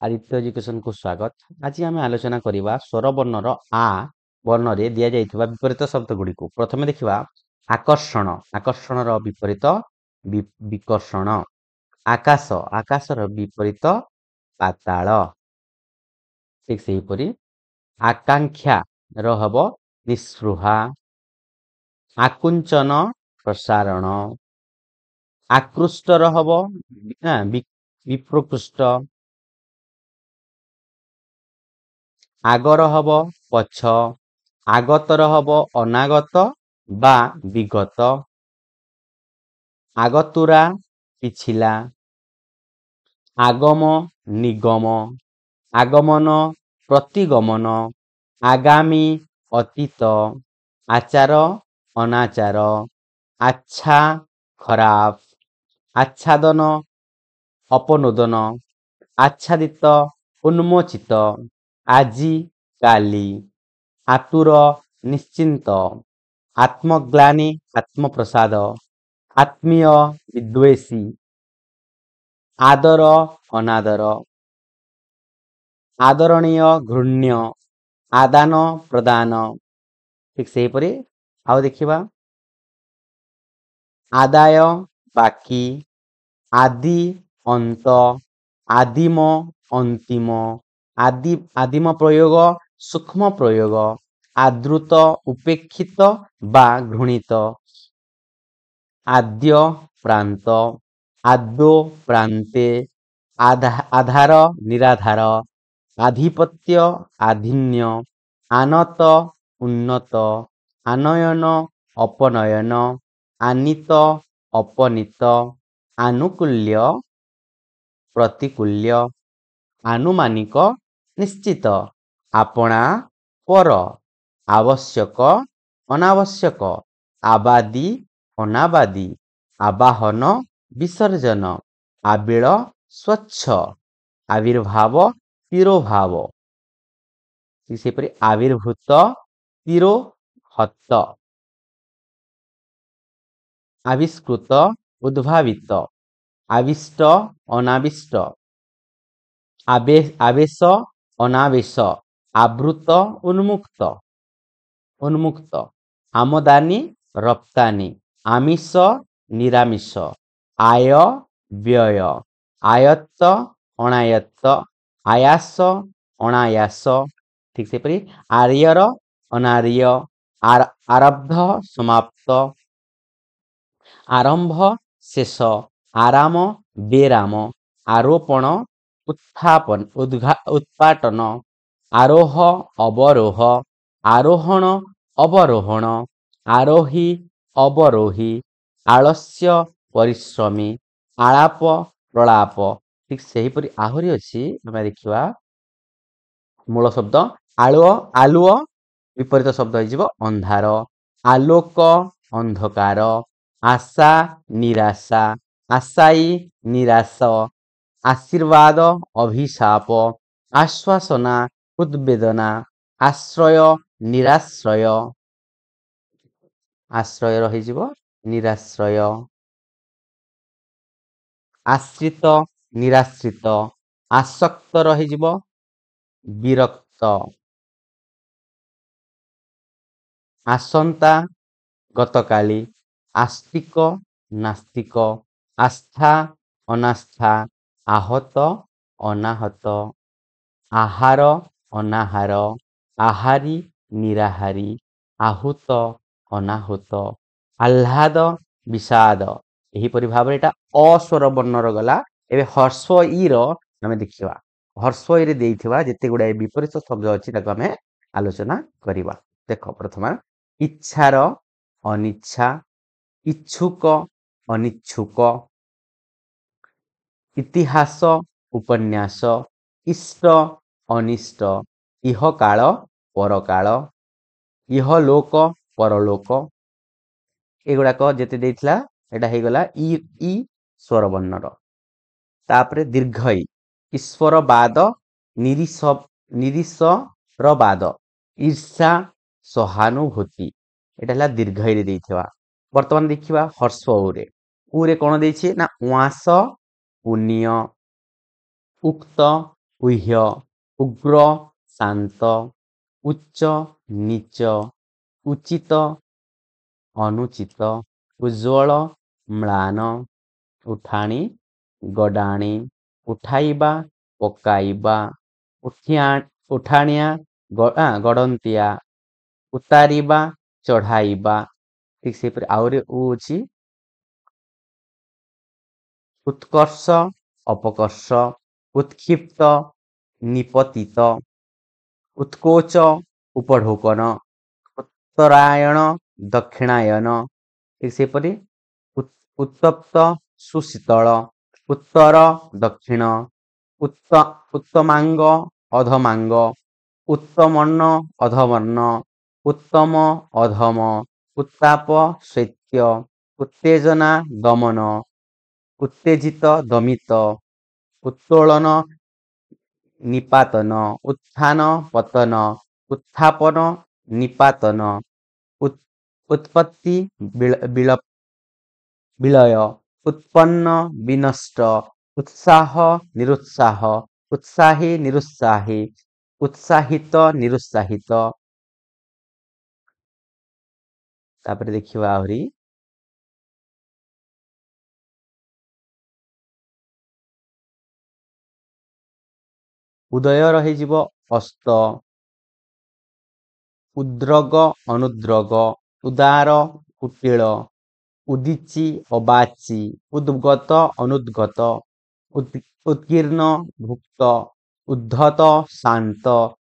Aditya education को स्वागत। आज आम आलोचना करवा स्वर वर्णर आ वर्ण रे दिया जाइथिबा विपरीत शब्द गुडी को। प्रथमे देखिबा आकर्षण। आकर्षण रो विपरीत विकर्षण। आकाश। आकाश रो विपरीत पाताल। ठीक सेही परी आकांक्षा रो हबो निस्पृहा। आकुंचन प्रसारण। आकृष्ट रो हबो विप्रकृष्ट। आगर हब पछ। आगतर हब अनागत बा विगत। आगतुरा पिछिला। आगम निगम। आगमन प्रतिगमन। आगामी अतीत। आचार अनाचार। अच्छा खराब। आच्छादन अपनोदन। आच्छादित उन्मोचित। आजी काली। आतुर निश्चिंत। आत्मग्लानि आत्मप्रसाद। आत्मीय विद्वेषी। आदर अनादर। आदरणीय घृण्य। आदान प्रदान। ठीक से परी आउ देखिबा आदाय बाकी। आदि अंत। आदिम अंतिम। आदिम प्रयोग सूक्ष्म प्रयोग। आदृत उपेक्षित बा घृणित। आद्य प्रांत। आद्यो प्रांते। आधार निराधार। आधिपत्य आधिन्य। आनत उन्नत। आनयन अपनयन। आनित अपनीत। आनुकूल्य प्रतिकूल्य। आनुमानिक निश्चित। आपणा पर। आवश्यक अनावश्यक। आबादी अनाबादी। आबाहन विसर्जन। आबिळ स्वच्छ। आविर्भाव तिरोभाव। सेपरि आविर्भूत तिरोहत। आविष्कृत उद्भावित। आविष्ट अनाविष्ट। आवेश अनावेश। आवृत उन्मुक्त। उन्मुक्त। आमदानी रप्तानी। आमिष निरामिष। आय व्यय। आयत्त अनायत्त। आयास अनायास। ठीक से परी आर्यर अनार्य। आरब्ध समाप्त। आरंभ शेष। आराम बेराम। आरोपण उत्थापन उत्पाटन। आरोह अवरोह। आरोहण अवरोहण। आरोही अवरोही। आलस्य परिश्रमी। आलाप प्रलाप। ठीक से परी आहुरी अछि हम देखिबा मूल शब्द आलुओ आलुओ विपरीत शब्द हो अंधार। आलोक अंधकार। आशा निराशा। आशाई निराश। आशीर्वाद अभिशाप। आश्वासना उद्वेदना। आश्रय निराश्रय। आश्रय रही निराश्रय। आश्रित निराश्रित। आसक्त रही विरक्त। आसंता गतकाली। आस्तिक नास्तिक। आस्था अनास्था। आहत अनाहत। आहार अनाहार। आहारी निराहारी। आहुत अनाहुत। आह्लाद विषाद। एहीपरि भाव एटा अस्वर वर्णर गला। एबे हर्स्व इ रो हमें देखिबा हर्स्व इ रे देइथिबा जेते गुडा विपरीत शब्द अछि ताको हमें आलोचना करिबा। देखो प्रथमा इच्छार अनिच्छा। इच्छुक अनिच्छुक। इतिहास उपन्यास। इष्ट अनिष्ट। इह काल परकाल। इह लोक परलोक। एगुड़ाक जेते देइथिला एटा हे गला इ स्वर वर्णर। तापरे दीर्घई ईश्वरवाद निरीश्वरवाद। ईर्षा सहानुभूति एटा हला दीर्घई रे देइथिबा। वर्तमान देखिबा हर्स्व उरे उरे कोन देइछि ना उआस पुण्य। उक्त ଉହ୍ୟ ଉଗ୍ର ଶାନ୍ତ ଉଚ୍ଚ ନୀଚ ଉଚିତ ଅନୁଚିତ ଉଜ୍ଜ୍ୱଳ ମ୍ଳାନ ଉଠାଣି ଗଡାଣି ଉଠାଇବା ପକାଇବା ଉଠାଣିଆ ଗଡନ୍ତିଆ ଉତାରିବା ଚଢାଇବା ଠିକ ସେପରି ଆହୁରି ଅଛି ଉତ୍କର୍ଷ ଅପକର୍ଷ ଉତ୍କ୍ଷିପ୍ତ ନିପତିତ ଉତ୍କୋଚ ଉପଢୌକନ ଉତ୍ତରାୟଣ ଦକ୍ଷିଣାୟନ ଠିକ ସେପରି ଉତ୍ତପ୍ତ ସୁଶୀତଳ ଉତ୍ତର ଦକ୍ଷିଣ ଉତ୍ତମାଙ୍ଗ ଅଧମାଙ୍ଗ ଉତ୍ତମର୍ଣ୍ଣ ଅଧମର୍ଣ୍ଣ ଉତ୍ତମ ଅଧମ ଉତ୍ତାପ ଶୈତ୍ୟ ଉତ୍ତେଜନା ଦମନ ଉତ୍ତେଜିତ ଦମିତ ଉତ୍ତୋଳନ ନିପାତନ ଉତ୍ଥାନ ପତନ ଉତ୍ଥାପନ ନିପାତନ ଉତ୍ପତ୍ତି ବିଳୟ ଉତ୍ପନ୍ନ ବିନଷ୍ଟ ଉତ୍ସାହ ନିରୁତ୍ସାହ ଉତ୍ସାହୀ ନିରୁତ୍ସାହୀ ଉତ୍ସାହିତ ନିରୁତ୍ସାହିତ ତାପରେ ଦେଖିବା ଆହୁରି ଉଦୟ ରହିଯିବ ଅସ୍ତ ଉଦ୍ରଗ ଅନୁଦ୍ରଗ ଉଦାର କୁଟିଳ ଉଦିଚି ଅବାଚି ଉଦ୍ଗତ ଅନୁଦ୍ଗତ ଉତ୍କୀର୍ଣ୍ଣ ଭୁକ୍ତ ଉଦ୍ଧତ ଶାନ୍ତ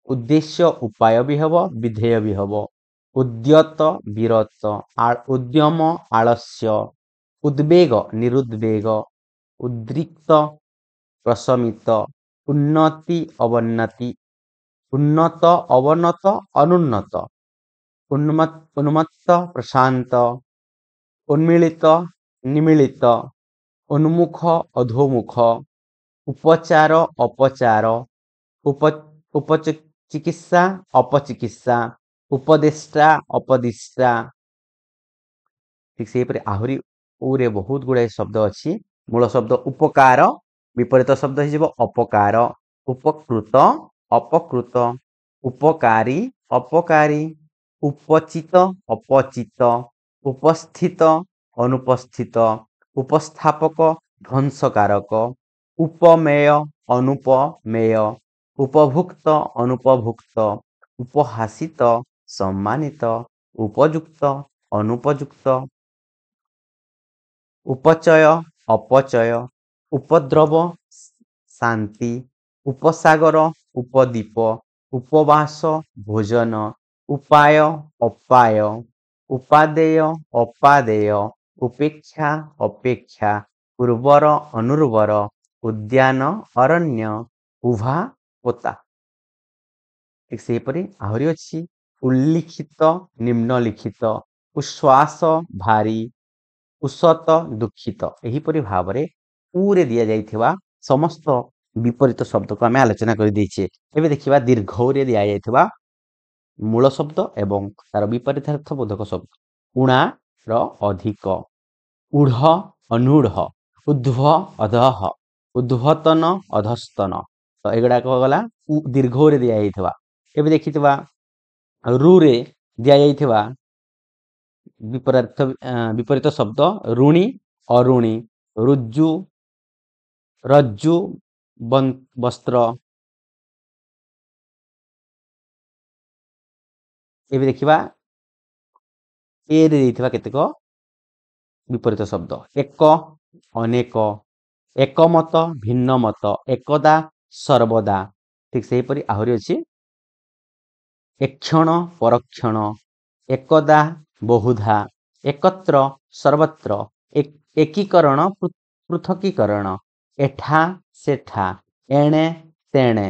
ଉଦ୍ଦେଶ୍ୟ ଉପାୟ ବି ହେବ ବିଧେୟ ବି ହେବ ଉଦ୍ୟତ ବିରତ ଉଦ୍ୟମ ଆଳସ୍ୟ ଉଦ୍ବେଗ ନିରୁଦ୍ବେଗ ଉଦ୍ରିକ୍ତ ପ୍ରଶମିତ ଉନ୍ନତି ଅବନ୍ନତି ଉନ୍ନତ ଅବନତ ଅନୁନ୍ନତ ଉନ୍ମତ୍ତ ପ୍ରଶାନ୍ତ ଉନ୍ମିଳିତ ନିମିଳିତ ଉନ୍ମୁଖ ଅଧୋମୁଖ ଉପଚାର ଅପଚାର ଉପଚିକିତ୍ସା ଅପଚିକିତ୍ସା ଉପଦେଷ୍ଟା ଅପଦିଷ୍ଟା ଠିକ ସେହିପରି ଆହୁରି ଉରେ ବହୁତ ଗୁଡାଏ ଶବ୍ଦ ଅଛି ମୂଳ ଶବ୍ଦ ଉପକାର ବିପରୀତ ଶବ୍ଦ ହେଇଯିବ ଅପକାର ଉପକୃତ ଅପକୃତ ଉପକାରୀ ଅପକାରୀ ଉପଚିତ ଅପଚିତ ଉପସ୍ଥିତ ଅନୁପସ୍ଥିତ ଉପସ୍ଥାପକ ଧ୍ୱଂସକାରକ ଉପମେୟ ଅନୁପମେୟ ଉପଭୁକ୍ତ ଅନୁପଭୁକ୍ତ ଉପହାସିତ ସମ୍ମାନିତ ଉପଯୁକ୍ତ ଅନୁପଯୁକ୍ତ ଉପଚୟ ଅପଚୟ ଉପଦ୍ରବ ଶାନ୍ତି ଉପସାଗର ଉପଦୀପ ଉପବାସ ଭୋଜନ ଉପାୟ ଅପାୟ ଉପାଦେୟ ଅପାଦେୟ ଉପେକ୍ଷା ଅପେକ୍ଷା ଉର୍ବର ଅନୁର୍ବର ଉଦ୍ୟାନ ଅରଣ୍ୟ ଉଭା ପୋତା ଠିକ ସେହିପରି ଆହୁରି ଅଛି ଉଲ୍ଲିଖିତ ନିମ୍ନଲିଖିତ ଉଶ୍ୱାସ ଭାରି ଉସତ ଦୁଃଖିତ ଏହିପରି ଭାବରେ ଉରେ ଦିଆଯାଇଥିବା ସମସ୍ତ ବିପରୀତ ଶବ୍ଦକୁ ଆମେ ଆଲୋଚନା କରିଦେଇଛେ ଏବେ ଦେଖିବା ଦୀର୍ଘରେ ଦିଆଯାଇଥିବା ମୂଳ ଶବ୍ଦ ଏବଂ ତାର ବିପରୀତାର୍ଥ ବୋଧକ ଶବ୍ଦ ଉଣାର ଅଧିକ ଉଢ ଅନୂଢ ଉଦ୍ଧ୍ୱ ଅଧଃ ଉଦ୍ଧ୍ୱତନ ଅଧସ୍ତନ ତ ଏଗୁଡାକ ଗଲା ଦୀର୍ଘରେ ଦିଆଯାଇଥିବା ଏବେ ଦେଖିଥିବା ରୁରେ ଦିଆଯାଇଥିବା ବିପରୀତ ଶବ୍ଦ ଋଣୀ ଅରୁଣୀ ରୁଜୁ ରଜ୍ଜୁ ବସ୍ତ୍ର ଏବେ ଦେଖିବା ଏରେ ଦେଇଥିବା କେତେକ ବିପରୀତ ଶବ୍ଦ ଏକ ଅନେକ ଏକମତ ଭିନ୍ନ ମତ ଏକଦା ସର୍ବଦା ଠିକ ସେହିପରି ଆହୁରି ଅଛି ଏକ୍ଷଣ ପରକ୍ଷଣ ଏକଦା ବହୁଧା ଏକତ୍ର ସର୍ବତ୍ର ଏକୀକରଣ ପୃଥକୀକରଣ ଏଠା ସେଠା ଏଣେ ତେଣେ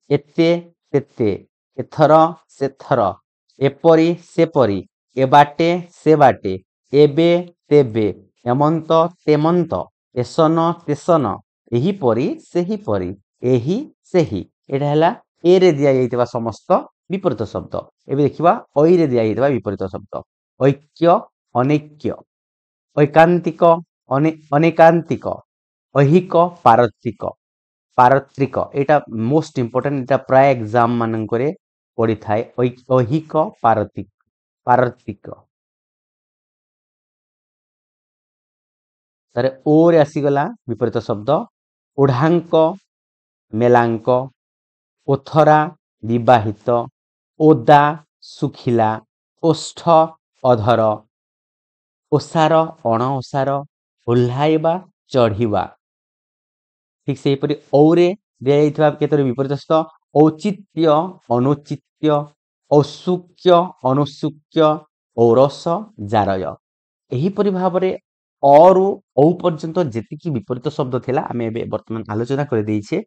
ଏତେ ତେତେ ଏଥର ସେଥର ଏପରି ସେପରି ଏ ବାଟେ ସେ ବାଟେ ଏବେ ତେବେ ଏମନ୍ତ ତେମନ୍ତ ଏସନ ତେସନ ଏହିପରି ସେହିପରି ଏହି ସେହି ଏଇଟା ହେଲା ଏରେ ଦିଆଯାଇଥିବା ସମସ୍ତ ବିପରୀତ ଶବ୍ଦ ଏବେ ଦେଖିବା ଐରେ ଦିଆଯାଇଥିବା ବିପରୀତ ଶବ୍ଦ ଐକ୍ୟ ଅନୈକ୍ୟ ଐକାନ୍ତିକ ଅନେକାନ୍ତିକ ଐହିକ ପାରତ୍ରିକ ପାରତ୍ରିକ ଏଇଟା ମୋଷ୍ଟ ଇମ୍ପୋର୍ଟାଣ୍ଟ, ଏଇଟା ପ୍ରାୟ ଏକ୍ଜାମ ମାନଙ୍କରେ ପଡିଥାଏ। ଐହିକ ପାରତ୍ରିକ ତାରେ ଓ ରେ ଆସିଗଲା ବିପରୀତ ଶବ୍ଦ ଓଢାଙ୍କ, ମେଲାଙ୍କ, ଓଥରା ବିବାହିତ, ଓଦା ଶୁଖିଲା, ଓଷ୍ଠ ଅଧର, ଓସାର ଅଣଓସାର, ଓହ୍ଲାଇବା ଚଢିବା। ଠିକ ସେହିପରି ଔରେ ଦିଆଯାଇଥିବା କେତୋଟି ବିପରୀତ ଶବ୍ଦ ଔଚିତ୍ୟ, ଅନୁଚିତ୍ୟ, ଔସୁକ୍ୟ, ଅନୁସୁକ୍ୟ, ଔରସ, ଜାରୟ। ଏହିପରି ଭାବରେ ଅରୁ ଔ ପର୍ଯ୍ୟନ୍ତ ଯେତିକି ବିପରୀତ ଶବ୍ଦ ଥିଲା ଆମେ ଏବେ ବର୍ତ୍ତମାନ ଆଲୋଚନା କରିଦେଇଛେ।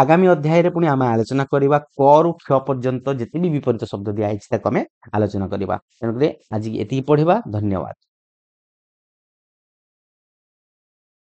ଆଗାମୀ ଅଧ୍ୟାୟରେ ପୁଣି ଆମେ ଆଲୋଚନା କରିବା କରୁ କ୍ଷ ପର୍ଯ୍ୟନ୍ତ ଯେତେ ବି ବିପରୀତ ଶବ୍ଦ ଦିଆଯାଇଛି ତାକୁ ଆମେ ଆଲୋଚନା କରିବା। ତେଣୁକରି ଆଜି ଏତିକି ପଢିବା। ଧନ୍ୟବାଦ।